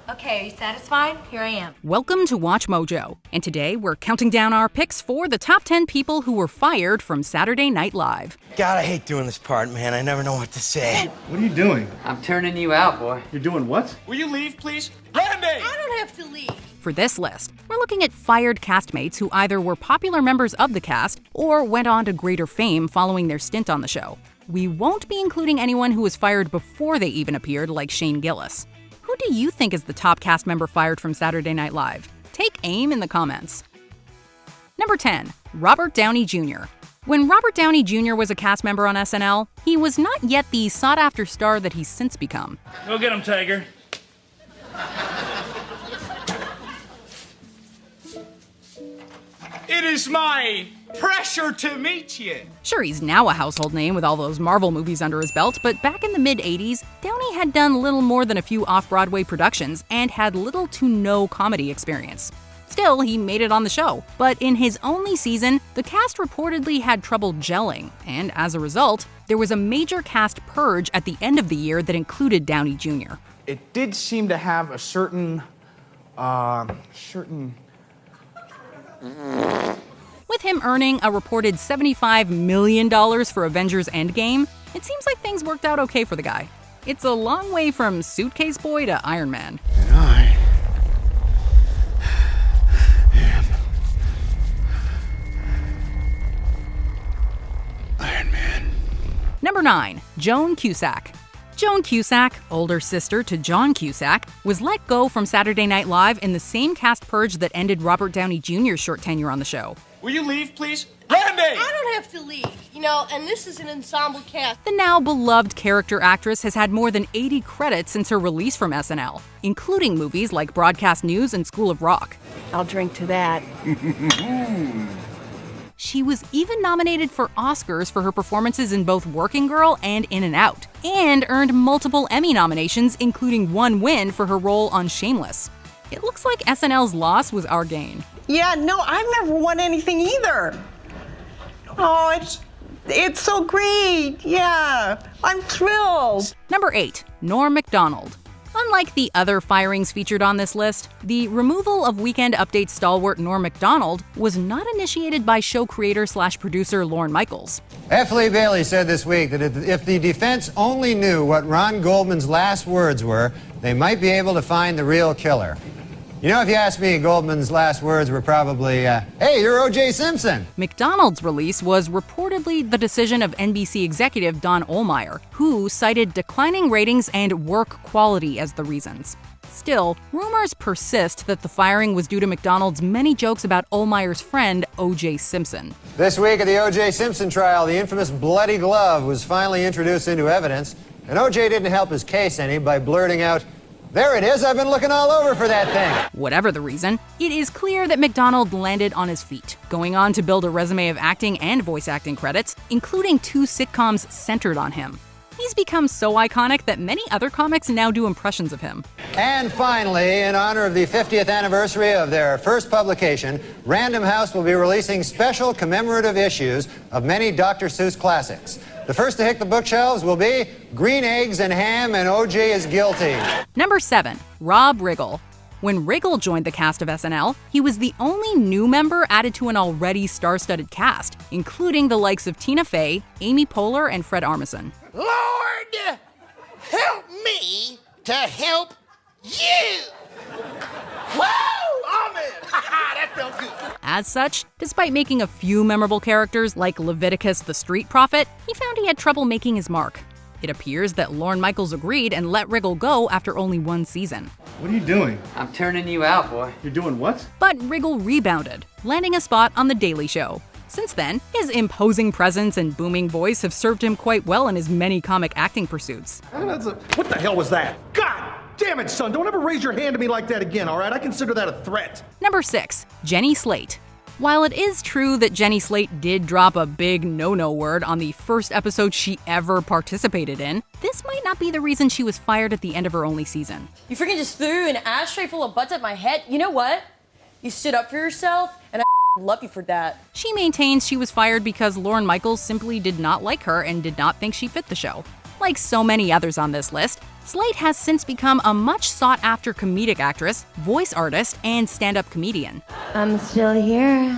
Okay, are you satisfied? Here I am. Welcome to Watch Mojo, and today we're counting down our picks for the top 10 people who were fired from Saturday Night Live. God, I hate doing this part, man. I never know what to say. What are you doing? I'm turning you out, boy. You're doing what? Will you leave, please? Randy! I don't have to leave. For this list, we're looking at fired castmates who either were popular members of the cast or went on to greater fame following their stint on the show. We won't be including anyone who was fired before they even appeared, like Shane Gillis. Who do you think is the top cast member fired from Saturday Night Live? Take aim in the comments. Number 10. Robert Downey Jr. When Robert Downey Jr. was a cast member on SNL, he was not yet the sought-after star that he's since become. Go get him, Tiger. It is my pleasure to meet you. Sure, he's now a household name with all those Marvel movies under his belt, but back in the mid-'80s, Downey had done little more than a few off-Broadway productions and had little to no comedy experience. Still, he made it on the show, but in his only season, the cast reportedly had trouble gelling, and as a result, there was a major cast purge at the end of the year that included Downey Jr. It did seem to have a certain With him earning a reported $75 million for Avengers Endgame, it seems like things worked out okay for the guy. It's a long way from Suitcase Boy to Iron Man. And I am Iron Man. Number 9. Joan Cusack. Joan Cusack, older sister to John Cusack, was let go from Saturday Night Live in the same cast purge that ended Robert Downey Jr.'s short tenure on the show. Will you leave, please? Randy! I don't have to leave, and this is an ensemble cast. The now beloved character actress has had more than 80 credits since her release from SNL, including movies like Broadcast News and School of Rock. I'll drink to that. She was even nominated for Oscars for her performances in both Working Girl and In and Out, and earned multiple Emmy nominations, including one win for her role on Shameless. It looks like SNL's loss was our gain. Yeah, no, I've never won anything either. Oh, it's so great. Yeah, I'm thrilled. Number 8. Norm Macdonald. Unlike the other firings featured on this list, the removal of Weekend Update stalwart Norm Macdonald was not initiated by show creator/producer Lorne Michaels. F. Lee Bailey said this week that if the defense only knew what Ron Goldman's last words were, they might be able to find the real killer. If you ask me, Goldman's last words were probably, hey, you're O.J. Simpson. Macdonald's release was reportedly the decision of NBC executive Don Ohlmeyer, who cited declining ratings and work quality as the reasons. Still, rumors persist that the firing was due to Macdonald's many jokes about Ohlmeyer's friend, O.J. Simpson. This week at the O.J. Simpson trial, the infamous bloody glove was finally introduced into evidence, and O.J. didn't help his case any by blurting out, "There it is, I've been looking all over for that thing." Whatever the reason, it is clear that Macdonald landed on his feet, going on to build a resume of acting and voice acting credits, including 2 sitcoms centered on him. He's become so iconic that many other comics now do impressions of him. And finally, in honor of the 50th anniversary of their first publication, Random House will be releasing special commemorative issues of many Dr. Seuss classics. The first to hit the bookshelves will be Green Eggs and Ham and O.J. is Guilty. Number 7. Rob Riggle. When Riggle joined the cast of SNL, he was the only new member added to an already star-studded cast, including the likes of Tina Fey, Amy Poehler, and Fred Armisen. Lord, help me to help you. Whoa! Amen. That felt good. As such, despite making a few memorable characters like Leviticus the Street Prophet, he found he had trouble making his mark. It appears that Lorne Michaels agreed and let Riggle go after only one season. What are you doing? I'm turning you out, boy. You're doing what? But Riggle rebounded, landing a spot on The Daily Show. Since then, his imposing presence and booming voice have served him quite well in his many comic acting pursuits. What the hell was that? God damn it, son, don't ever raise your hand to me like that again, all right? I consider that a threat. Number 6. Jenny Slate. While it is true that Jenny Slate did drop a big no-no word on the first episode she ever participated in, this might not be the reason she was fired at the end of her only season. You freaking just threw an ashtray full of butts at my head. You know what? You stood up for yourself, and I love you for that. She maintains she was fired because Lorne Michaels simply did not like her and did not think she fit the show. Like so many others on this list, Slate has since become a much sought-after comedic actress, voice artist, and stand-up comedian. I'm still here.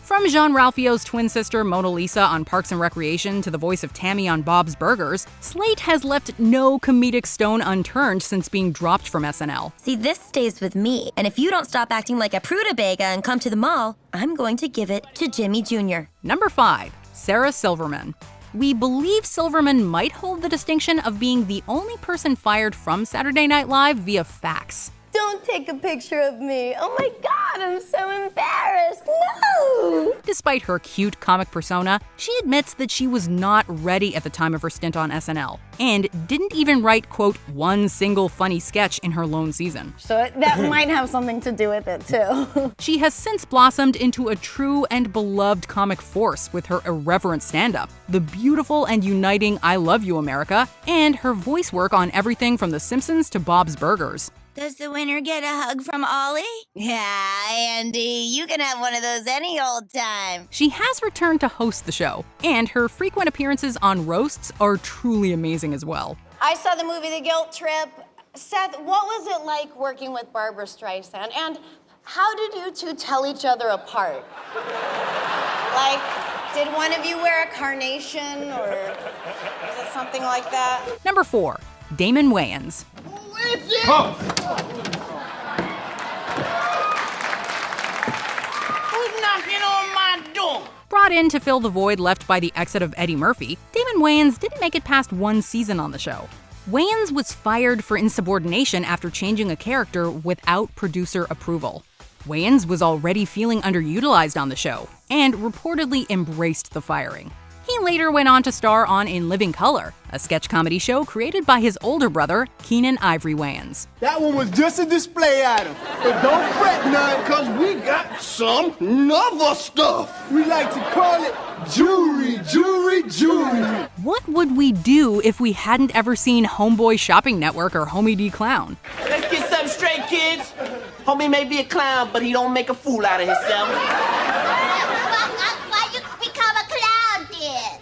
From Jean-Ralphio's twin sister Mona Lisa on Parks and Recreation to the voice of Tammy on Bob's Burgers, Slate has left no comedic stone unturned since being dropped from SNL. See, this stays with me, and if you don't stop acting like a prutabega and come to the mall, I'm going to give it to Jimmy Jr. Number 5. Sarah Silverman. We believe Silverman might hold the distinction of being the only person fired from Saturday Night Live via fax. Don't take a picture of me. Oh my God, I'm so embarrassed. No! Despite her cute comic persona, she admits that she was not ready at the time of her stint on SNL, and didn't even write, quote, one single funny sketch in her lone season. So that might have something to do with it, too. She has since blossomed into a true and beloved comic force with her irreverent stand-up, the beautiful and uniting I Love You, America, and her voice work on everything from The Simpsons to Bob's Burgers. Does the winner get a hug from Ollie? Yeah, Andy, you can have one of those any old time. She has returned to host the show, and her frequent appearances on roasts are truly amazing as well. I saw the movie The Guilt Trip. Seth, what was it like working with Barbra Streisand? And how did you two tell each other apart? Like, did one of you wear a carnation, or was it something like that? Number 4. Damon Wayans. Who's knocking on my door? Brought in to fill the void left by the exit of Eddie Murphy, Damon Wayans didn't make it past one season on the show. Wayans was fired for insubordination after changing a character without producer approval. Wayans was already feeling underutilized on the show, and reportedly embraced the firing. He later went on to star on In Living Color, a sketch comedy show created by his older brother, Keenan Ivory Wayans. That one was just a display item. But don't fret none, cause we got some novel stuff. We like to call it jewelry, jewelry, jewelry. What would we do if we hadn't ever seen Homeboy Shopping Network or Homie D Clown? Let's get something straight, kids. Homie may be a clown, but he don't make a fool out of himself. Why you become a clown, dear?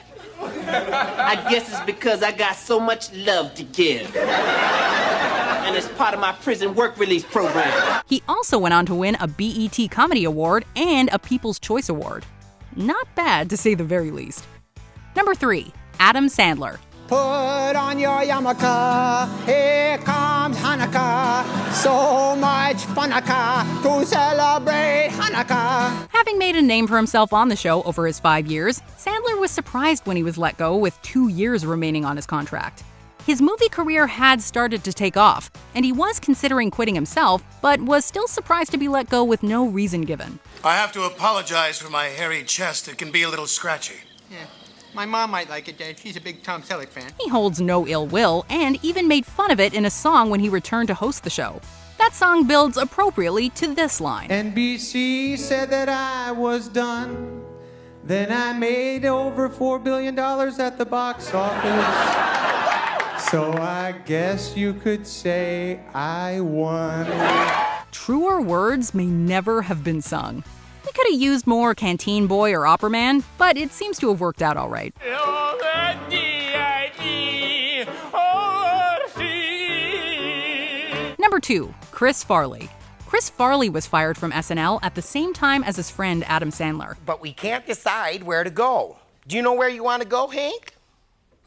I guess it's because I got so much love to give. And it's part of my prison work release program. He also went on to win a BET Comedy Award and a People's Choice Award. Not bad, to say the very least. Number 3. Adam Sandler. Put on your yarmulke, here comes Hanukkah. So much funaka to celebrate Hanukkah. Having made a name for himself on the show over his 5 years, Sandler was surprised when he was let go with 2 years remaining on his contract. His movie career had started to take off, and he was considering quitting himself, but was still surprised to be let go with no reason given. I have to apologize for my hairy chest. It can be a little scratchy. Yeah. My mom might like it, Dad. She's a big Tom Selleck fan. He holds no ill will, and even made fun of it in a song when he returned to host the show. That song builds appropriately to this line. NBC said that I was done. Then I made over $4 billion at the box office. So I guess you could say I won. Truer words may never have been sung. We could have used more Canteen Boy or Opera Man, but it seems to have worked out all right. Number 2. Chris Farley. Chris Farley was fired from SNL at the same time as his friend Adam Sandler. But we can't decide where to go. Do you know where you want to go, Hank?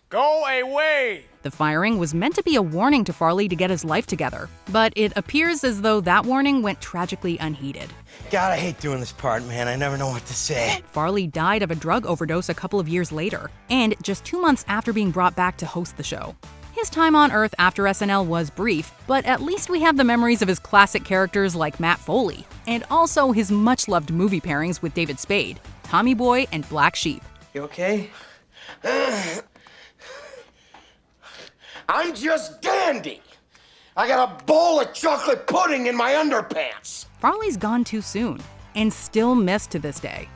Go away! The firing was meant to be a warning to Farley to get his life together, but it appears as though that warning went tragically unheeded. God, I hate doing this part, man. I never know what to say. Farley died of a drug overdose a couple of years later, and just 2 months after being brought back to host the show. His time on Earth after SNL was brief, but at least we have the memories of his classic characters like Matt Foley, and also his much-loved movie pairings with David Spade, Tommy Boy, and Black Sheep. You okay? I'm just dandy. I got a bowl of chocolate pudding in my underpants. Farley's gone too soon, and still missed to this day.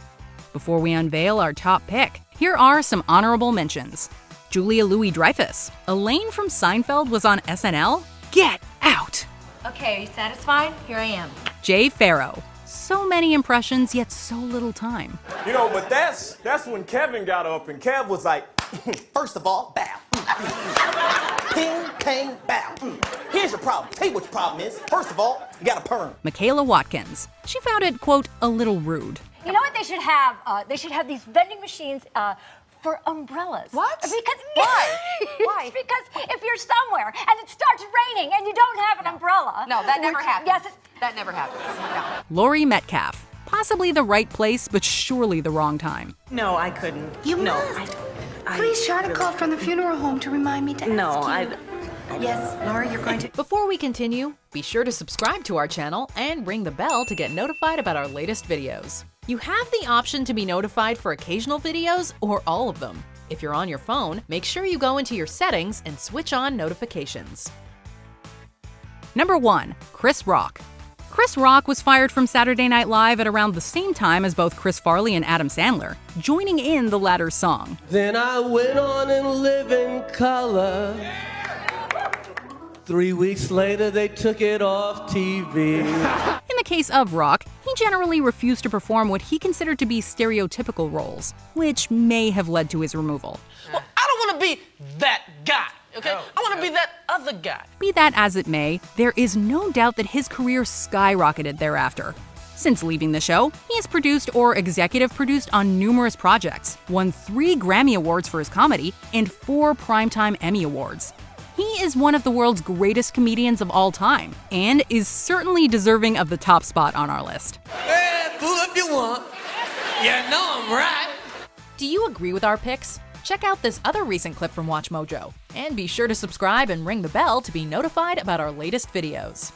Before we unveil our top pick, here are some honorable mentions. Julia Louis-Dreyfus. Elaine from Seinfeld was on SNL? Get out! Okay, are you satisfied? Here I am. Jay Pharoah. So many impressions, yet so little time. You know, but that's when Kevin got up and Kev was like, first of all, bow. Ping, Kang, bow. Here's your problem. Tell you what your problem is. First of all, you got a perm. Michaela Watkins. She found it, quote, a little rude. You know what they should have? They should have these vending machines for umbrellas. What? Because Why? Why? Because if you're somewhere and it starts raining and you don't have an umbrella. No, that never happens. Yes, that never happens. No. Laurie Metcalf. Possibly the right place, but surely the wrong time. No, I couldn't. You no, must. Please try to call from the funeral home to remind me to ask you. Yes, Laura, you're going to... Before we continue, be sure to subscribe to our channel and ring the bell to get notified about our latest videos. You have the option to be notified for occasional videos or all of them. If you're on your phone, make sure you go into your settings and switch on notifications. Number 1. Chris Rock. Chris Rock was fired from Saturday Night Live at around the same time as both Chris Farley and Adam Sandler, joining in the latter's song. Then I went on and lived in color. 3 weeks later, they took it off TV. In the case of Rock, he generally refused to perform what he considered to be stereotypical roles, which may have led to his removal. Well, I don't want to be that guy, okay? I want to be that other guy. Be that as it may, there is no doubt that his career skyrocketed thereafter. Since leaving the show, he has produced or executive produced on numerous projects, won 3 Grammy Awards for his comedy, and 4 Primetime Emmy Awards. He is one of the world's greatest comedians of all time, and is certainly deserving of the top spot on our list. Hey, fool if you want. You know I'm right. Do you agree with our picks? Check out this other recent clip from WatchMojo, and be sure to subscribe and ring the bell to be notified about our latest videos.